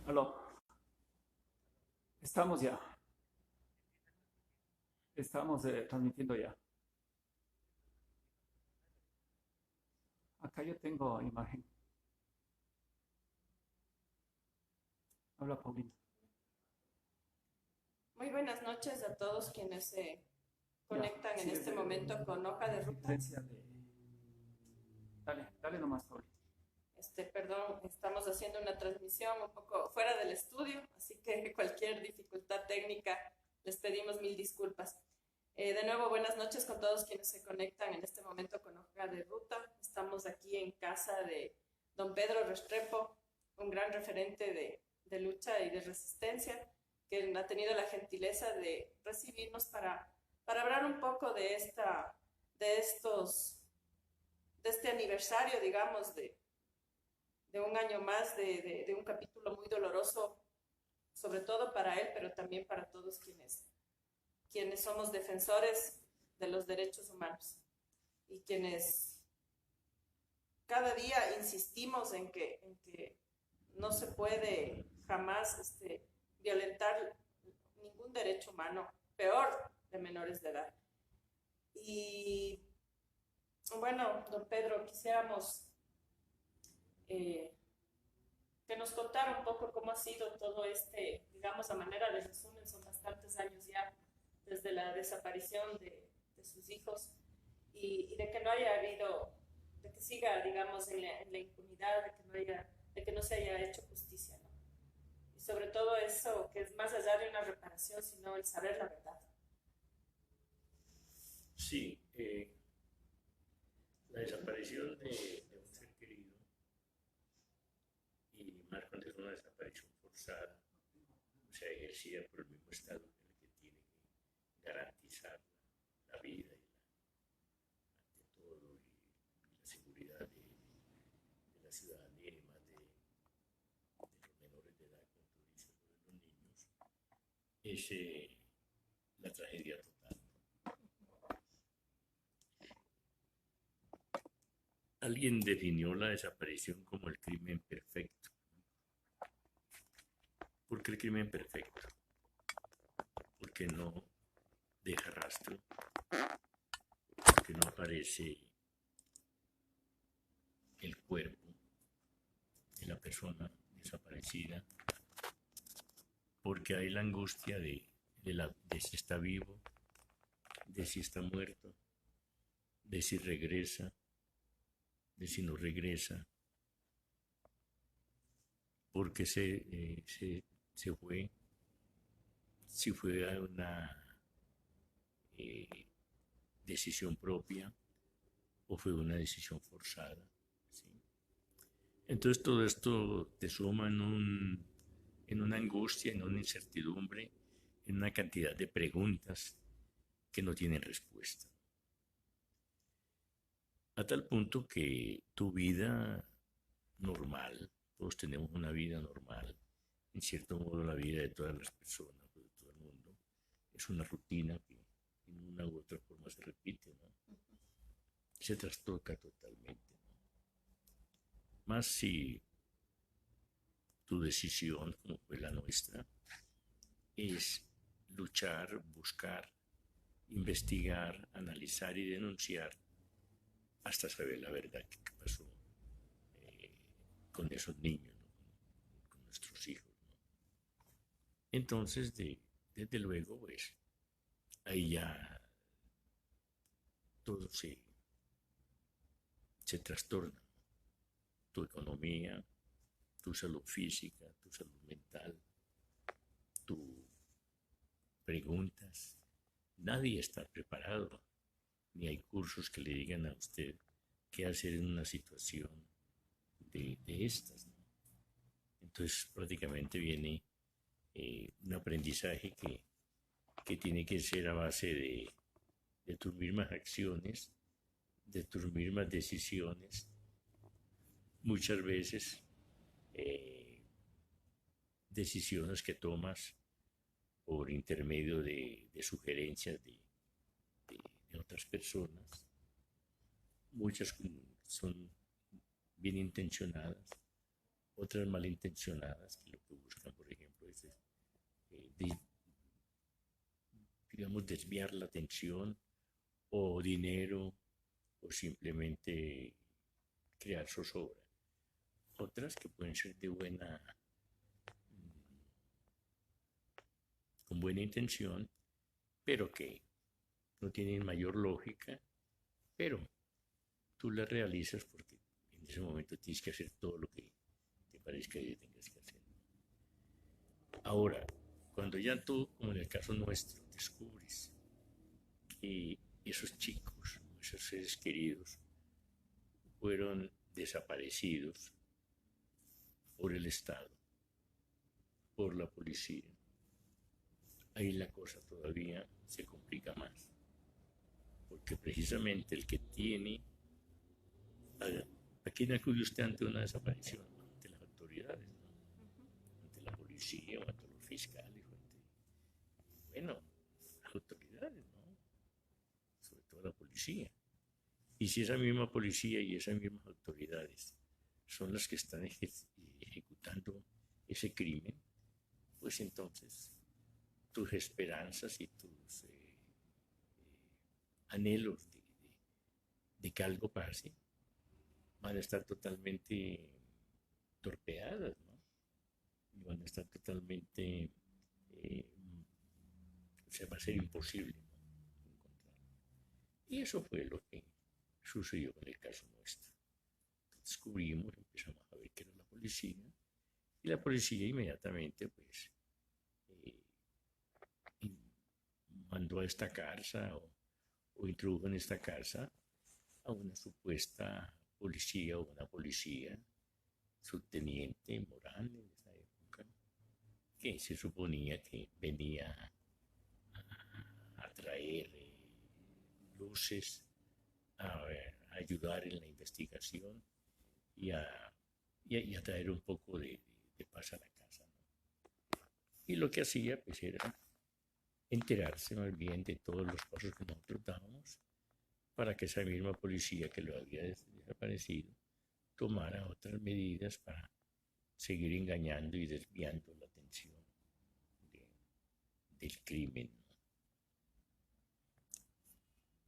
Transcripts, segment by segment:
Aló, estamos ya, estamos transmitiendo ya. Acá yo tengo imagen. Habla Paulina. Muy buenas noches a todos quienes se Ya, conectan en sí, este momento con Hoja de Ruta. diferencia de... Dale, dale nomás, Paulina. Perdón, estamos haciendo una transmisión un poco fuera del estudio, así que cualquier dificultad técnica les pedimos mil disculpas. De nuevo, buenas noches con todos quienes se conectan en este momento con Hoja de Ruta. Estamos aquí en casa de don Pedro Restrepo, un gran referente de lucha y de resistencia, que ha tenido la gentileza de recibirnos para hablar un poco de estos, de este aniversario, digamos, de un año más de un capítulo muy doloroso, sobre todo para él, pero también para todos quienes somos defensores de los derechos humanos y quienes cada día insistimos en que no se puede jamás violentar ningún derecho humano, peor de menores de edad. Y bueno, don Pedro, quisiéramos eh, que nos contara un poco cómo ha sido todo digamos, a manera de resumen, son bastantes años ya desde la desaparición de sus hijos y de que no haya habido, de que siga, digamos, en la impunidad, de que no se haya hecho justicia, ¿no? Y sobre todo eso, que es más allá de una reparación, sino el saber la verdad. Sí, la desaparición de un ser querido y más cuando es una desaparición forzada, o sea, ejercida por el mismo Estado en el que tiene que garantizar la vida ante todo y la seguridad de la ciudadanía y más de los menores de edad, como tú dices, o de los niños, es la tragedia total. Alguien definió la desaparición como el crimen perfecto. ¿Por qué el crimen perfecto? Porque no deja rastro, porque no aparece el cuerpo de la persona desaparecida, porque hay la angustia de si está vivo, de si está muerto, de si regresa, de si no regresa, porque se fue, si fue una eh, decisión propia o fue una decisión forzada. ¿Sí? Entonces todo esto te suma en una angustia, en una incertidumbre, en una cantidad de preguntas que no tienen respuesta. A tal punto que tu vida normal, todos tenemos una vida normal, en cierto modo la vida de todas las personas, de todo el mundo, es una rutina que en una u otra forma se repite, ¿no? Se trastoca totalmente, ¿no? Más si tu decisión, como fue la nuestra, es luchar, buscar, investigar, analizar y denunciar hasta saber la verdad que pasó eh, con esos niños, ¿no? Con nuestros hijos, ¿no? Entonces, desde luego, pues, ahí ya todo se trastorna. Tu economía, tu salud física, tu salud mental, tu preguntas. Nadie está preparado, ni hay cursos que le digan a usted qué hacer en una situación de estas, ¿no? Entonces prácticamente viene un aprendizaje que tiene que ser a base de tus mismas acciones, de tus mismas decisiones, muchas veces decisiones que tomas por intermedio de sugerencias de otras personas. Muchas son bien intencionadas, otras malintencionadas que lo que buscan digamos, desviar la atención o dinero o simplemente crear zozobra. Otras que pueden ser con buena intención, pero que no tienen mayor lógica, pero tú las realizas porque en ese momento tienes que hacer todo lo que te parezca que tengas que hacer. Ahora, cuando ya tú, como en el caso nuestro, descubres que esos chicos, esos seres queridos, fueron desaparecidos por el Estado, por la policía, ahí la cosa todavía se complica más, porque precisamente el que tiene, ¿a quién acude usted ante una desaparición? Ante las autoridades, ¿no? Ante la policía o ante los fiscales, bueno, las autoridades, ¿no? Sobre todo la policía. Y si esa misma policía y esas mismas autoridades son las que están ejecutando ese crimen, pues entonces tus esperanzas y tus anhelos de que algo pase van a estar totalmente torpeadas, ¿no? Y van a estar totalmente, o sea, va a ser imposible, ¿no? Encontrarlo. Y eso fue lo que sucedió con el caso nuestro. Descubrimos, empezamos a ver que era la policía, y la policía inmediatamente, pues, mandó a esta casa o introdujo en esta casa a una supuesta policía o una policía, subteniente Morán en esa época, que se suponía que venía a traer luces, a ayudar en la investigación y a traer un poco de paz a la casa, ¿no? Y lo que hacía pues era enterarse más bien de todos los pasos que nosotros dábamos para que esa misma policía que lo había desaparecido tomara otras medidas para seguir engañando y desviando la atención del crimen, ¿no?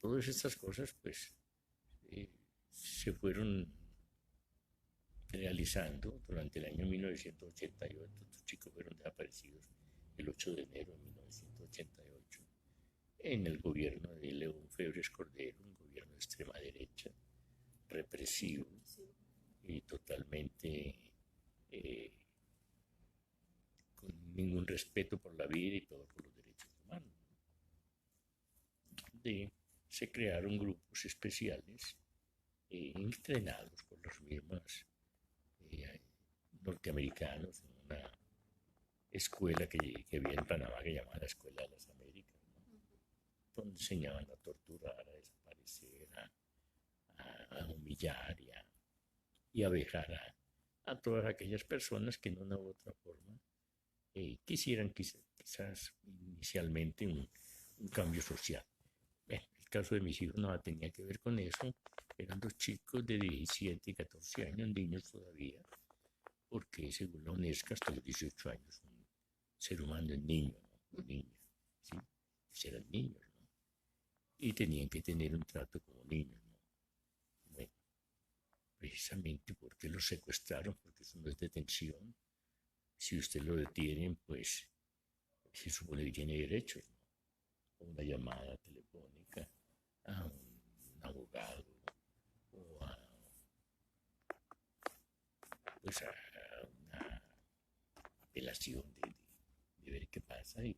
Todas estas cosas pues se fueron realizando durante el año 1988. Estos chicos fueron desaparecidos el 8 de enero de 1988 en el gobierno de León Febres Cordero, un gobierno de extrema derecha, represivo y totalmente con ningún respeto por la vida y por los derechos humanos. Se crearon grupos especiales entrenados por los mismos norteamericanos en una escuela que había en Panamá que llamaba la Escuela de las Américas, ¿no? Donde enseñaban a torturar, a desaparecer, a humillar y a vejar a todas aquellas personas que en una u otra forma quisieran quizás inicialmente un cambio social. Bueno, el caso de mis hijos nada tenía que ver con eso. Eran dos chicos de 17 y 14 años, niños todavía, porque según la UNESCO hasta los 18 años un ser humano es niño, ¿no? Un niño, ¿sí? Pues eran niños, ¿no? Y tenían que tener un trato como niños, ¿no? Bueno, precisamente porque los secuestraron, porque eso no es detención. Si usted lo detienen, pues se supone que tiene derechos, ¿no? A una llamada telefónica, a un abogado o pues a una apelación de ver qué pasa y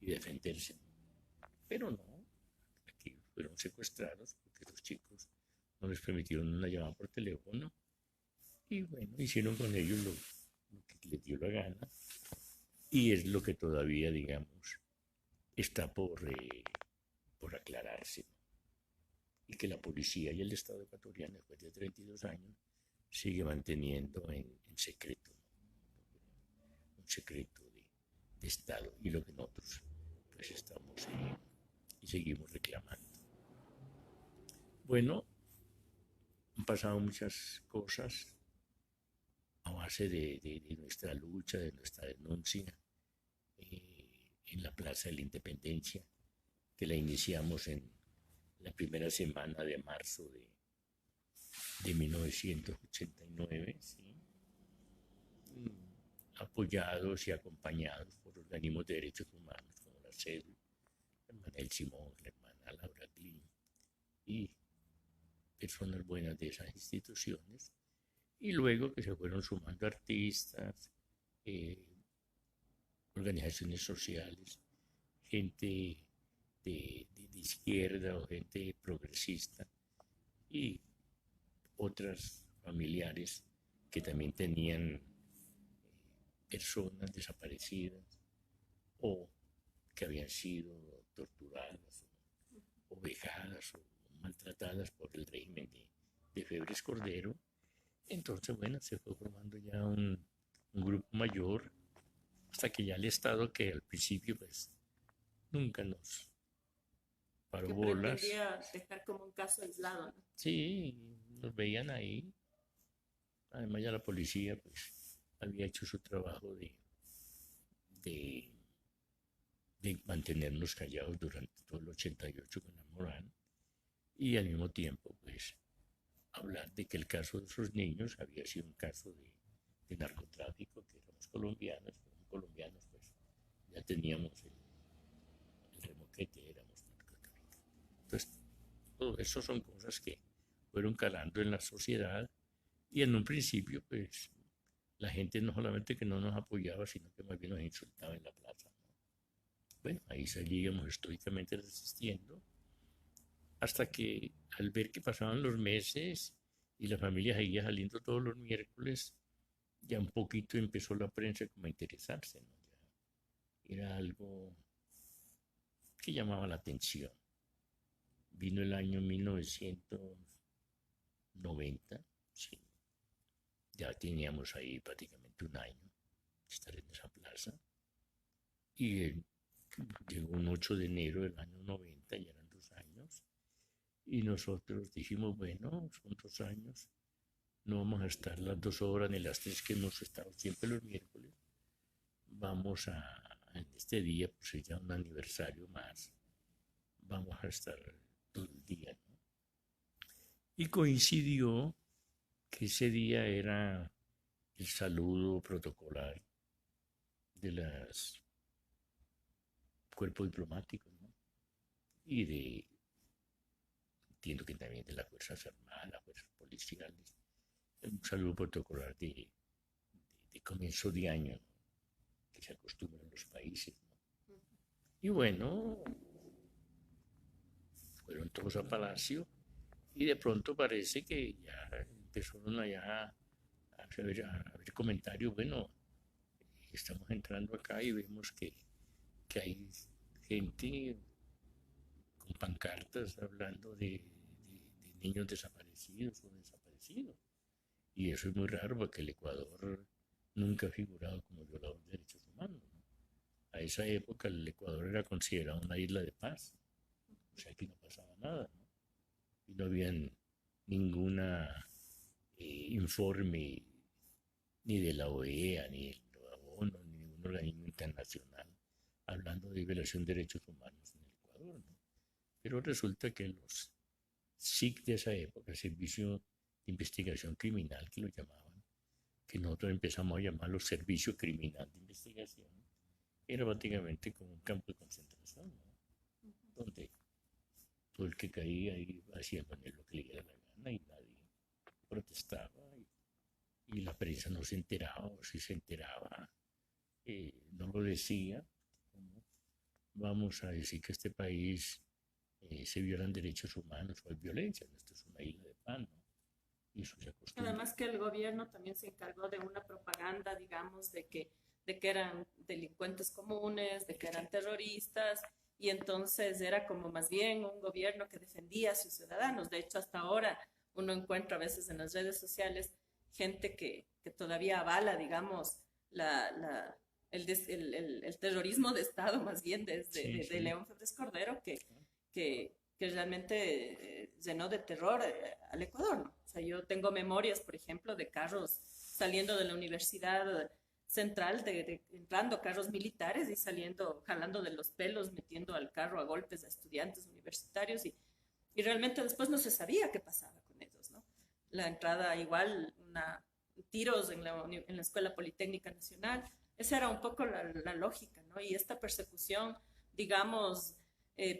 defenderse. Pero no, aquí fueron secuestrados porque los chicos no les permitieron una llamada por teléfono y bueno, hicieron con ellos lo que les dio la gana y es lo que todavía, digamos, está por aclararse, ¿no? Y que la policía y el Estado ecuatoriano, después de 32 años, sigue manteniendo en secreto, ¿no? Un secreto de Estado y lo que nosotros pues estamos y seguimos reclamando. Bueno, han pasado muchas cosas a base de nuestra lucha, de nuestra denuncia. en la Plaza de la Independencia, que la iniciamos en la primera semana de marzo de 1989, ¿sí? Apoyados y acompañados por organismos de derechos humanos como la CEDU, la hermana El Simón, la hermana Laura Glyn y personas buenas de esas instituciones, y luego que se fueron sumando artistas, organizaciones sociales, gente de izquierda o gente progresista y otras familiares que también tenían personas desaparecidas o que habían sido torturadas o vejadas o maltratadas por el régimen de Febres Cordero. Entonces, bueno, se fue formando ya un grupo mayor hasta que ya el Estado, que al principio pues nunca nos paró Que bolas. pretendía dejar como un caso aislado, ¿no? Sí, nos veían ahí. Además ya la policía pues había hecho su trabajo de mantenernos callados durante todo el 88 con la moral y al mismo tiempo pues hablar de que el caso de esos niños había sido un caso de narcotráfico, que éramos colombianos, como colombianos pues ya teníamos el remoquete, éramos narcotráficos. Entonces, todo eso son cosas que fueron calando en la sociedad y en un principio pues la gente no solamente que no nos apoyaba, sino que más bien nos insultaba en la plaza, ¿no? Bueno, ahí seguíamos estoicamente resistiendo, hasta que al ver que pasaban los meses y la familia seguía saliendo todos los miércoles, ya un poquito empezó la prensa como a interesarse, ¿no? Ya era algo que llamaba la atención. Vino el año 1990, sí. Ya teníamos ahí prácticamente un año de estar en esa plaza. Y llegó un 8 de enero del año 90, ya eran 2 años. Y nosotros dijimos, bueno, son 2 años, no vamos a estar las 2 horas ni las 3 que hemos estado siempre los miércoles. Vamos en este día, pues es ya un aniversario más, vamos a estar todo el día, ¿no? Y coincidió que ese día era el saludo protocolar de los cuerpos diplomáticos, ¿no? Y entiendo que también de las Fuerzas Armadas, las Fuerzas Policiales, un saludo protocolar de comienzo de año, ¿no? Que se acostumbra en los países, ¿no? Y bueno, fueron todos a Palacio y de pronto parece que ya empezaron allá a ver comentarios, bueno, estamos entrando acá y vemos que hay gente con pancartas hablando de niños desaparecidos o desaparecidos. Y eso es muy raro porque el Ecuador nunca ha figurado como violador de derechos humanos, ¿no? A esa época el Ecuador era considerado una isla de paz, o sea que no pasaba nada, ¿no? Y no había ninguna informe ni de la OEA, ni de la ONU, ni ningún organismo internacional hablando de violación de derechos humanos en el Ecuador, ¿no? Pero resulta que los SIC de esa época, Servicio de Investigación Criminal, que lo llamaban, que nosotros empezamos a llamarlo Servicio Criminal de Investigación, era prácticamente como un campo de concentración, ¿no? Donde todo el que caía iba hacía con él lo que le diera la gana y nadie protestaba y la prensa no se enteraba, o si se enteraba no lo decía. ¿Cómo vamos a decir que este país se violan derechos humanos o hay violencia? Esto es una isla de pan, ¿no? Y eso se acostumbra. Además que el gobierno también se encargó de una propaganda, digamos, de que eran delincuentes comunes, de que eran terroristas, y entonces era como más bien un gobierno que defendía a sus ciudadanos. De hecho, hasta ahora uno encuentra a veces en las redes sociales gente que todavía avala, digamos, el terrorismo de Estado, más bien desde de León Febres Cordero, que realmente llenó de terror al Ecuador, ¿no? O sea, yo tengo memorias, por ejemplo, de carros saliendo de la universidad central entrando carros militares y saliendo, jalando de los pelos, metiendo al carro a golpes a estudiantes universitarios y realmente después no se sabía qué pasaba con ellos, ¿no? La entrada igual, tiros en la Escuela Politécnica Nacional, esa era un poco la lógica, ¿no? Y esta persecución, digamos,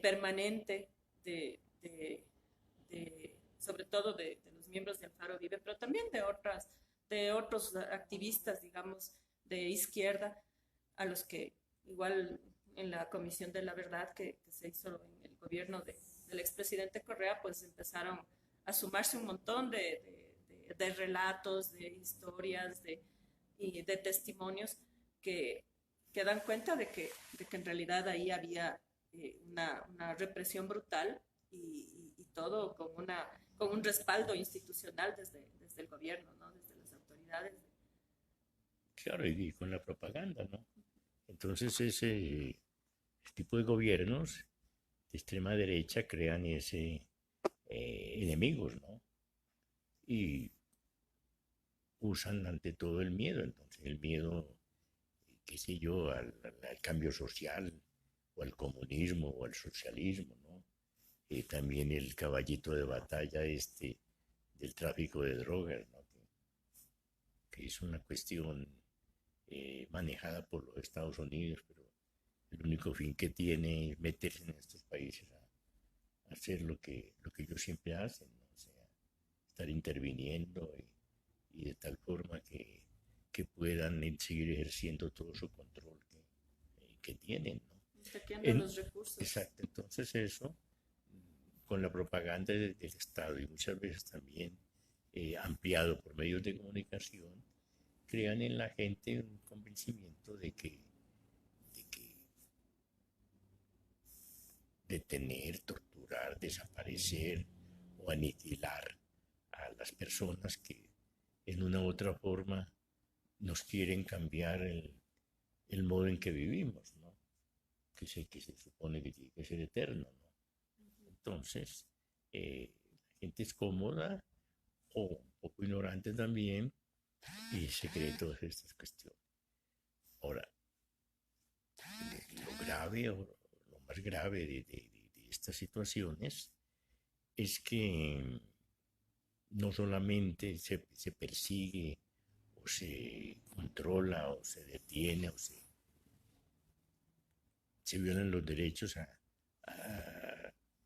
permanente sobre todo de los miembros de Alfaro Vive, pero también de otros activistas, digamos, de izquierda, a los que igual en la Comisión de la Verdad que se hizo en el gobierno del expresidente Correa, pues empezaron a sumarse un montón de relatos, de historias, y de testimonios que dan cuenta de que en realidad ahí había una represión brutal y todo con un respaldo institucional desde el gobierno, ¿no? Desde las autoridades. Claro, y con la propaganda, ¿no? Entonces ese tipo de gobiernos de extrema derecha crean ese enemigos, ¿no? Y usan ante todo el miedo. Entonces el miedo, qué sé yo, al cambio social, o al comunismo, o al socialismo, ¿no? También el caballito de batalla del tráfico de drogas, ¿no? Que es una cuestión manejada por los Estados Unidos, pero el único fin que tiene es meterse en estos países a hacer lo que ellos siempre hacen, ¿no? O sea, estar interviniendo y de tal forma que puedan seguir ejerciendo todo su control que tienen, ¿no? Saqueando los recursos. Exacto, entonces eso, con la propaganda del Estado y muchas veces también ampliado por medios de comunicación, crean en la gente un convencimiento de que detener, torturar, desaparecer o aniquilar a las personas que en una u otra forma nos quieren cambiar el modo en que vivimos, ¿no? Que se supone que tiene que ser eterno, ¿no? Entonces, la gente es cómoda o un poco ignorante también y se cree todas estas cuestiones. Ahora, lo grave o lo más grave de estas situaciones es que no solamente se persigue o se controla o se detiene o se violan los derechos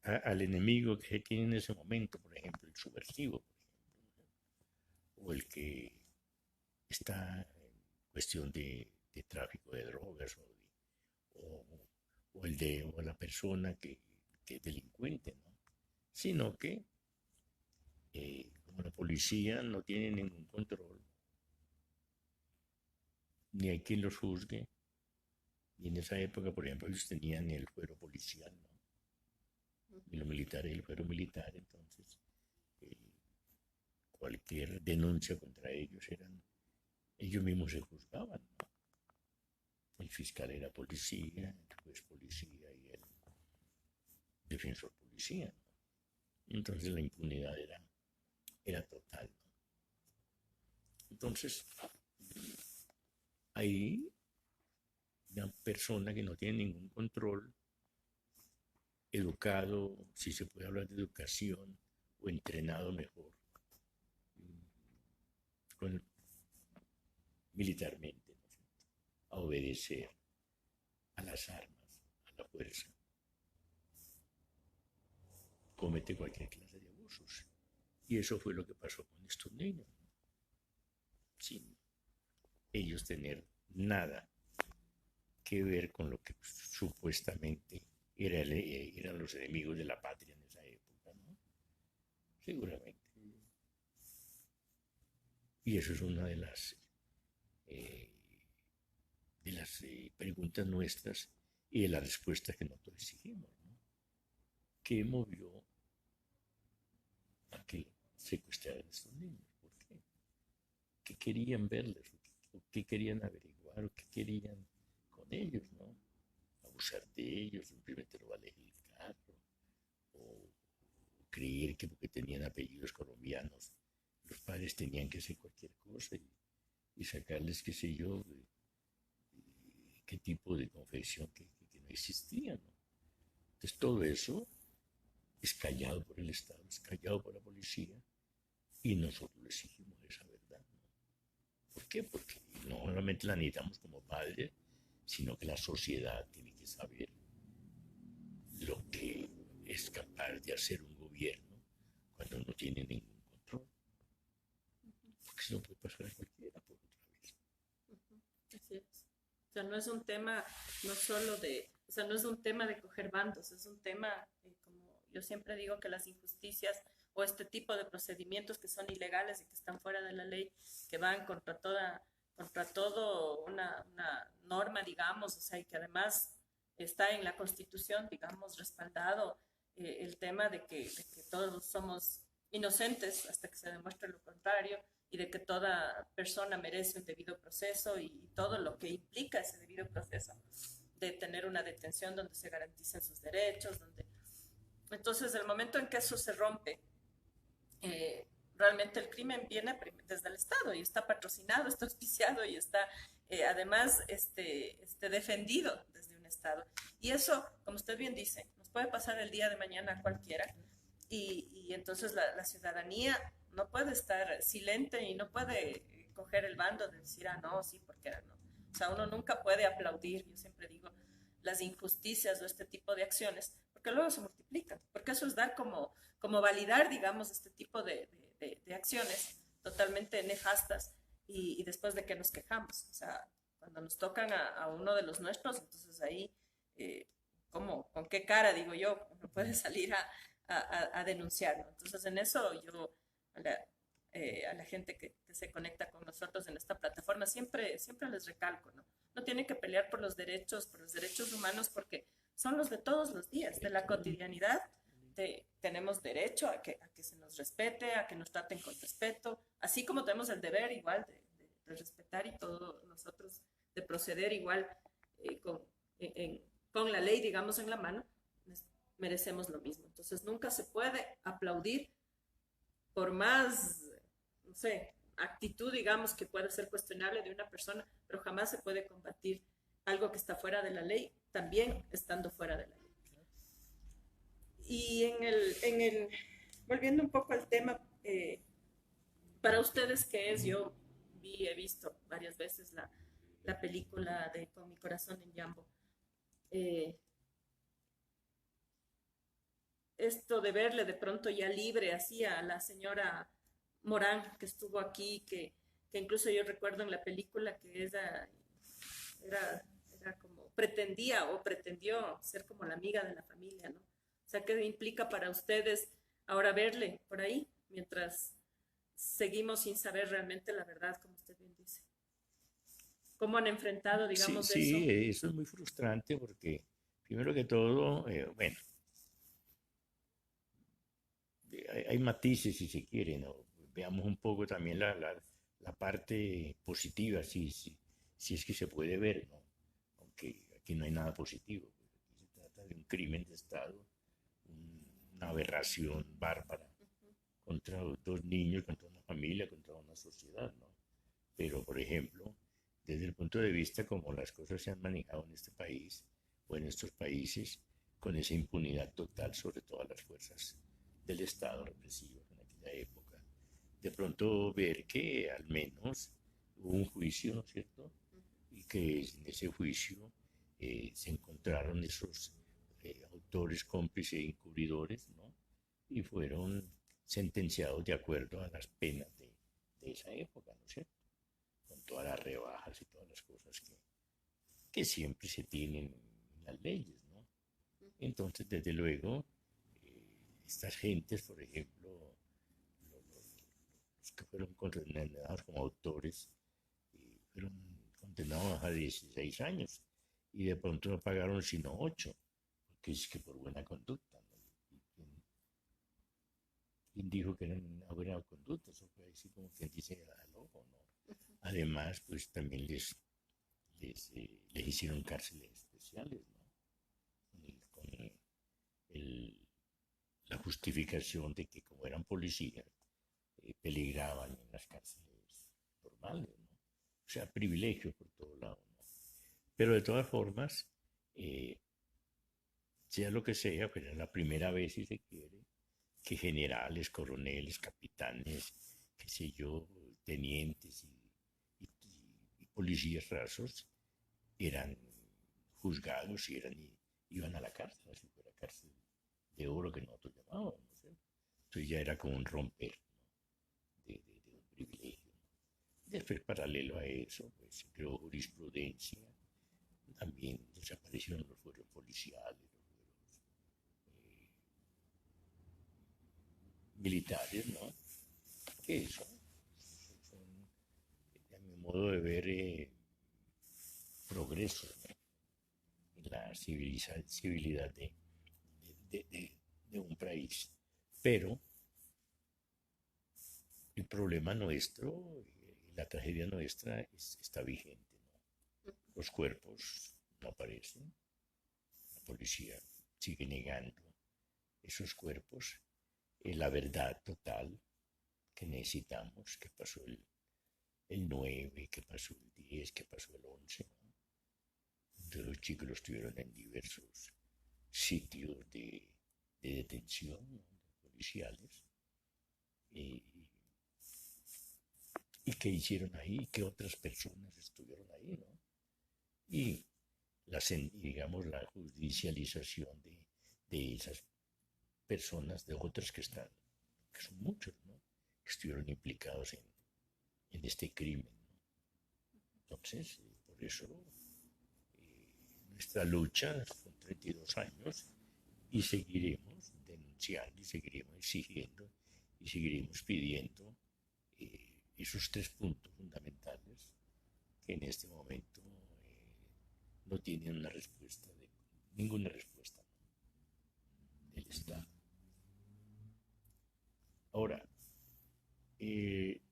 al enemigo que se tiene en ese momento, por ejemplo, el subversivo, o el que está en cuestión de tráfico de drogas o la persona que es delincuente, ¿no? Sino que como la policía no tiene ningún control, ni hay quien los juzgue, y en esa época, por ejemplo, ellos tenían el fuero policial, ¿no? Y los militares el fuero militar, entonces cualquier denuncia contra ellos ellos mismos se juzgaban, ¿no? El fiscal era policía, el juez policía y el defensor policía, ¿no? Entonces la impunidad era total, ¿no? Entonces, hay una persona que no tiene ningún control, educado, si se puede hablar de educación, o entrenado mejor, militarmente, ¿no? A obedecer a las armas, a la fuerza, comete cualquier clase de abusos. Y eso fue lo que pasó con estos niños, ¿no? Sin ellos tener nada que ver con lo que supuestamente eran los enemigos de la patria en esa época, ¿no? Seguramente. Y eso es una de las preguntas nuestras y de las respuestas que nosotros exigimos, ¿no? ¿Qué movió a que secuestraran a estos niños? ¿Por qué? ¿Qué querían verles? ¿O qué querían averiguar? ¿O qué querían con ellos, ¿no? Abusar de ellos, simplemente robarles el carro, o creer que porque tenían apellidos colombianos los padres tenían que hacer cualquier cosa y sacarles, qué sé yo, qué tipo de confección que no existía, ¿no? Entonces todo eso es callado por el Estado, es callado por la policía y nosotros le exigimos esa verdad, ¿no? ¿Por qué? Porque no solamente la necesitamos como padres, sino que la sociedad tiene que saber lo que es capaz de hacer un gobierno cuando no tiene ningún control. Porque se lo puede pasar a cualquiera por otra vez. Así es. O sea, no es un tema, no solo de, o sea, no es un tema de coger bandos, es un tema, como yo siempre digo, que las injusticias o este tipo de procedimientos que son ilegales y que están fuera de la ley, que van contra todo una norma, digamos, o sea, y que además está en la Constitución, digamos, respaldado el tema de que todos somos inocentes hasta que se demuestre lo contrario y de que toda persona merece un debido proceso y todo lo que implica ese debido proceso, de tener una detención donde se garanticen sus derechos, donde... Entonces, el momento en que eso se rompe, realmente el crimen viene desde el Estado y está patrocinado, está auspiciado y está además defendido desde un Estado. Y eso, como usted bien dice, nos puede pasar el día de mañana a cualquiera y entonces la ciudadanía no puede estar silente y no puede coger el bando de decir, ah, no, sí, porque no. O sea, uno nunca puede aplaudir, yo siempre digo, las injusticias o este tipo de acciones, porque luego se multiplican, porque eso es dar como validar, digamos, este tipo de acciones totalmente nefastas y después de que nos quejamos. O sea, cuando nos tocan a uno de los nuestros, entonces ahí, ¿cómo? ¿Con qué cara, digo yo, uno puede salir a denunciarlo? Entonces, en eso yo a la gente que se conecta con nosotros en esta plataforma, siempre les recalco, ¿no? No tienen que pelear por los derechos humanos, porque son los de todos los días, de la cotidianidad. Tenemos derecho a que se nos respete, a que nos traten con respeto, así como tenemos el deber igual de respetar y todos nosotros de proceder igual con la ley, digamos, en la mano, merecemos lo mismo. Entonces, nunca se puede aplaudir por más, no sé, actitud, digamos, que pueda ser cuestionable de una persona, pero jamás se puede combatir algo que está fuera de la ley, también estando fuera de la ley. Y volviendo un poco al tema, para ustedes, ¿qué es? Yo he visto varias veces la película de Con mi corazón en Yambo. Esto de verle de pronto ya libre así a la señora Morán, que estuvo aquí, que incluso yo recuerdo en la película que era como pretendió ser como la amiga de la familia, ¿no? O sea, ¿qué implica para ustedes ahora verle por ahí, mientras seguimos sin saber realmente la verdad, como usted bien dice? ¿Cómo han enfrentado, digamos, Sí, eso? sí, eso es muy frustrante porque, primero que todo, bueno, hay matices si se quiere, ¿no? Veamos un poco también la parte positiva, si es que se puede ver, ¿no? Aunque aquí no hay nada positivo, porque aquí se trata de un crimen de Estado, una aberración bárbara contra dos niños, contra una familia, contra una sociedad, ¿no? Pero, por ejemplo, desde el punto de vista como las cosas se han manejado en este país o en estos países, con esa impunidad total sobre todas las fuerzas del Estado represivo en aquella época, de pronto ver que al menos hubo un juicio, ¿no es cierto? Y que en ese juicio se encontraron esos autores, cómplices e encubridores, ¿no? Y fueron sentenciados de acuerdo a las penas de esa época, ¿no es cierto? Con todas las rebajas y todas las cosas que siempre se tienen en las leyes, ¿no? Entonces, desde luego, estas gentes, por ejemplo, los que fueron condenados como autores, fueron condenados a 16 años y de pronto no pagaron sino 8, porque es que por buena conducta, ¿no? ¿Quién dijo que era una buena conducta? Eso fue así como quien dice al ojo, ¿no? Además, pues también les hicieron cárceles especiales, ¿no? Con la justificación de que como eran policías, peligraban en las cárceles normales, ¿no? O sea, privilegios por todo lado, ¿no? Pero de todas formas, eh, sea lo que sea, pues era la primera vez, si se quiere, que generales, coroneles, capitanes, qué sé yo, tenientes y policías rasos eran juzgados iban a la cárcel, así fuera cárcel de oro que nosotros llamábamos, ¿no? Entonces ya era como un romper, ¿no? de un privilegio. Después, paralelo a eso, pues se creó jurisprudencia, también desaparecieron los fueros policiales, los fueros militares, ¿no? Que son, a mi modo de ver, progreso, ¿no? En la civilidad de un país. Pero el problema nuestro, la tragedia nuestra está vigente, ¿no? Los cuerpos no aparecen, la policía sigue negando esos cuerpos, la verdad total que necesitamos, que pasó el 9, que pasó el 10, que pasó el 11, ¿no? De los chicos los tuvieron en diversos sitios de detención, ¿no? Policiales. Y, y qué hicieron ahí, qué otras personas estuvieron ahí, ¿no? Y digamos, la judicialización de esas personas, de otras que son muchos, ¿no? Que estuvieron implicados en este crimen, ¿no? Entonces, por eso nuestra lucha son 32 años y seguiremos denunciando y seguiremos exigiendo y seguiremos pidiendo esos 3 puntos fundamentales que en este momento no tienen una respuesta, ninguna respuesta, ¿no? Del Estado. Ahora,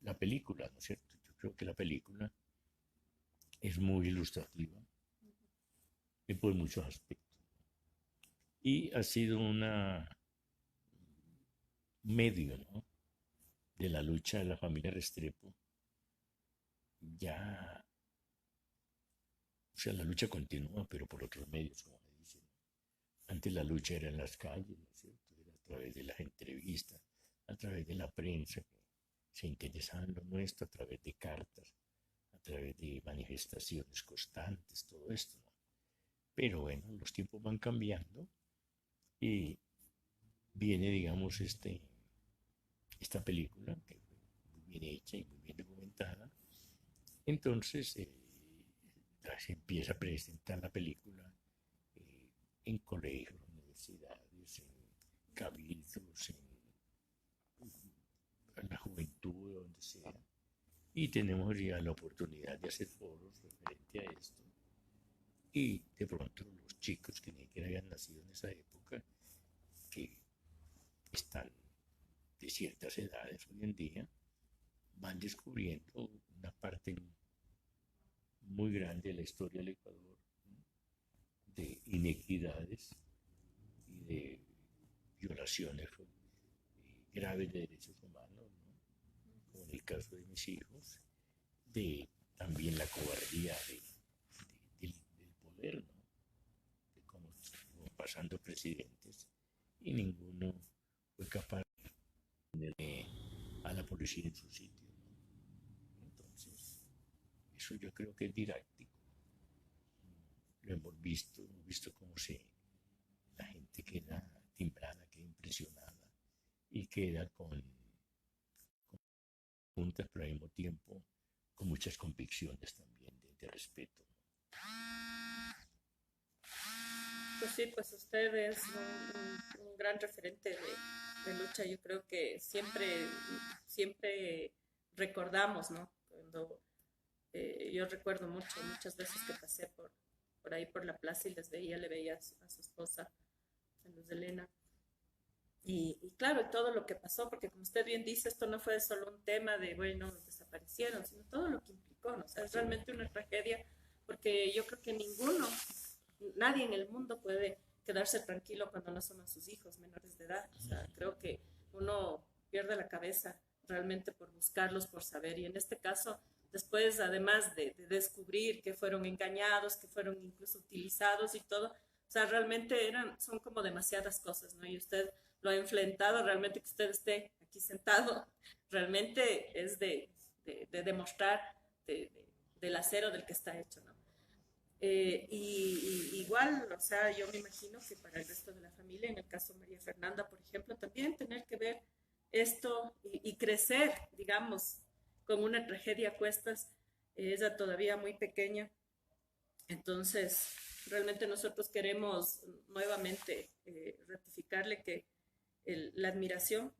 la película, ¿no es cierto? Yo creo que la película es muy ilustrativa por muchos aspectos. Y ha sido un medio, ¿no? De la lucha de la familia Restrepo. Ya, o sea, la lucha continúa, pero por otros medios, como me dicen. Antes la lucha era en las calles, ¿no es cierto? Era a través de las entrevistas, a través de la prensa que se interesaba en lo nuestro, a través de cartas, a través de manifestaciones constantes, todo esto, ¿no? Pero bueno, los tiempos van cambiando y viene, digamos, esta película, que fue muy bien hecha y muy bien documentada. Entonces, se empieza a presentar la película en colegios, universidades, en cabildos, en la juventud, donde sea. Y tenemos ya la oportunidad de hacer foros referente a esto. Y de pronto los chicos que ni siquiera habían nacido en esa época, que están de ciertas edades hoy en día, van descubriendo una parte muy grande de la historia del Ecuador, ¿no? De inequidades y de violaciones graves de derechos humanos, ¿no? Como en el caso de mis hijos, de también la cobardía del poder, ¿no? De cómo pasando presidentes y ninguno fue capaz de poner a la policía en su sitio, ¿no? Entonces, eso yo creo que es didáctico. Lo hemos visto cómo la gente queda timbrada, queda impresionada y queda con puntas, pero al mismo tiempo con muchas convicciones también de respeto, ¿no? Pues sí, pues usted es un gran referente de lucha. Yo creo que siempre recordamos, ¿no? Cuando yo recuerdo muchas veces que pasé por ahí por la plaza y le veía a su esposa, a Luz de Elena. Y claro, todo lo que pasó, porque como usted bien dice, esto no fue solo un tema de, bueno, desaparecieron, sino todo lo que implicó, ¿no? O sea, es realmente una tragedia, porque yo creo que nadie en el mundo puede quedarse tranquilo cuando no son a sus hijos menores de edad. O sea, creo que uno pierde la cabeza realmente por buscarlos, por saber. Y en este caso, después, además de descubrir que fueron engañados, que fueron incluso utilizados y todo, o sea, realmente son como demasiadas cosas, ¿no? Y usted lo ha enfrentado, realmente que usted esté aquí sentado, realmente es de demostrar del acero del que está hecho, ¿no? Igual, o sea, yo me imagino que para el resto de la familia, en el caso de María Fernanda, por ejemplo, también tener que ver esto y crecer, digamos, con una tragedia a cuestas, ella todavía muy pequeña. Entonces, realmente nosotros queremos nuevamente ratificarle que la admiración,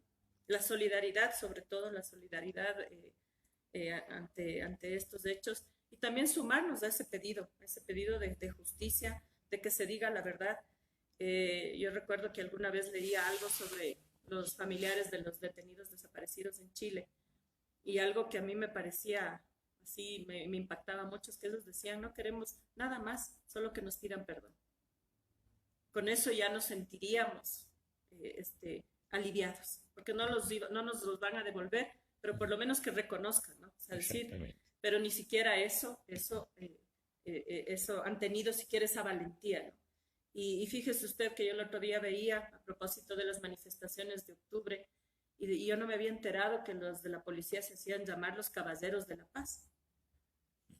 la solidaridad, sobre todo la solidaridad ante estos hechos, y también sumarnos a ese pedido de justicia, de que se diga la verdad. Yo recuerdo que alguna vez leía algo sobre los familiares de los detenidos desaparecidos en Chile, y algo que a mí me parecía así, me impactaba mucho, es que ellos decían, no queremos nada más, solo que nos pidan perdón. Con eso ya nos sentiríamos aliviados, porque no nos los van a devolver, pero por lo menos que reconozcan, ¿no? O sea, decir, pero ni siquiera eso han tenido siquiera esa valentía, ¿no? Y fíjese usted que yo el otro día veía, a propósito de las manifestaciones de octubre, y yo no me había enterado que los de la policía se hacían llamar los caballeros de la paz.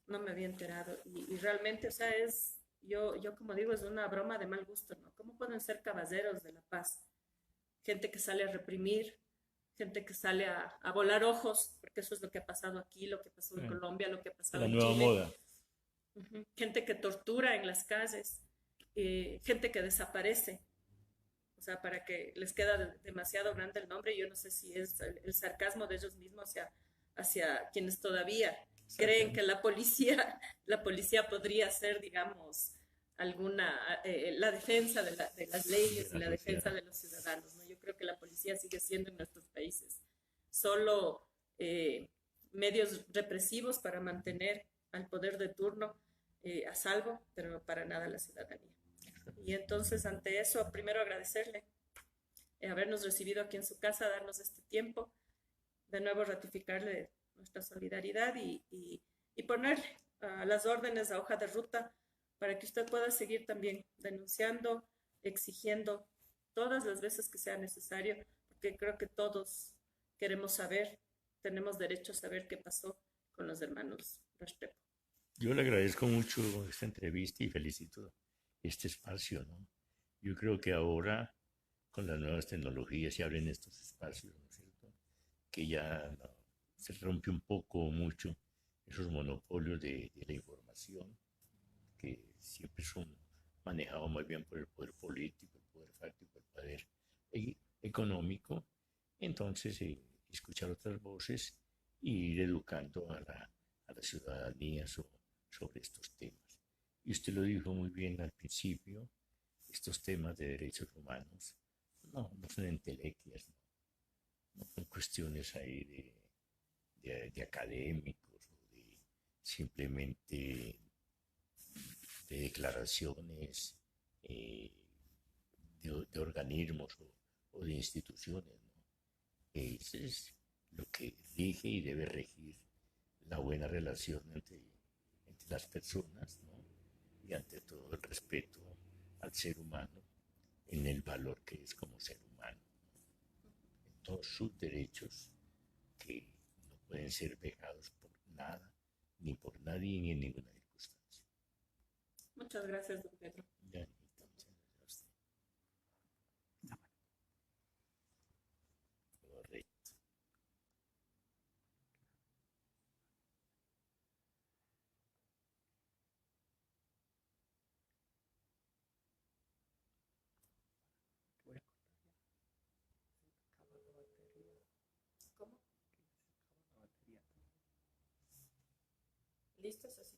No me había enterado. Y realmente, o sea, yo como digo, es una broma de mal gusto, ¿no? ¿Cómo pueden ser caballeros de la paz? Gente que sale a reprimir, gente que sale a volar ojos, porque eso es lo que ha pasado aquí, lo que pasó en Colombia, lo que ha pasado en Chile. La nueva moda. Gente que tortura en las calles, gente que desaparece. O sea, para que les queda demasiado grande el nombre. Yo no sé si es el sarcasmo de ellos mismos hacia quienes todavía creen que la policía podría ser, digamos, la defensa de las leyes y la defensa de los ciudadanos, ¿no? Yo creo que la policía sigue siendo en nuestros países solo medios represivos para mantener al poder de turno a salvo, pero para nada la ciudadanía. Y entonces, ante eso, primero agradecerle habernos recibido aquí en su casa, darnos este tiempo, de nuevo ratificarle nuestra solidaridad y ponerle a las órdenes a hoja de ruta para que usted pueda seguir también denunciando, exigiendo todas las veces que sea necesario, porque creo que todos queremos saber, tenemos derecho a saber qué pasó con los hermanos Restrepo. Yo le agradezco mucho esta entrevista y felicito este espacio, ¿no? Yo creo que ahora, con las nuevas tecnologías, se abren estos espacios, ¿no es cierto? Que ya se rompe un poco o mucho esos monopolios de la información, que siempre son manejados más bien por el poder político, el poder fáctico, el poder económico. Entonces, escuchar otras voces y ir educando a la ciudadanía sobre estos temas. Y usted lo dijo muy bien al principio, estos temas de derechos humanos no son entelequias, no son cuestiones ahí de académicos o de simplemente de declaraciones de organismos o de instituciones, ¿no? Eso es lo que rige y debe regir la buena relación entre las personas, ¿no? Y ante todo el respeto al ser humano en el valor que es como ser humano, en todos sus derechos que no pueden ser vejados por nada, ni por nadie, ni en ninguna circunstancia. Muchas gracias, don Pedro. Ya, correcto. ¿Listos? Así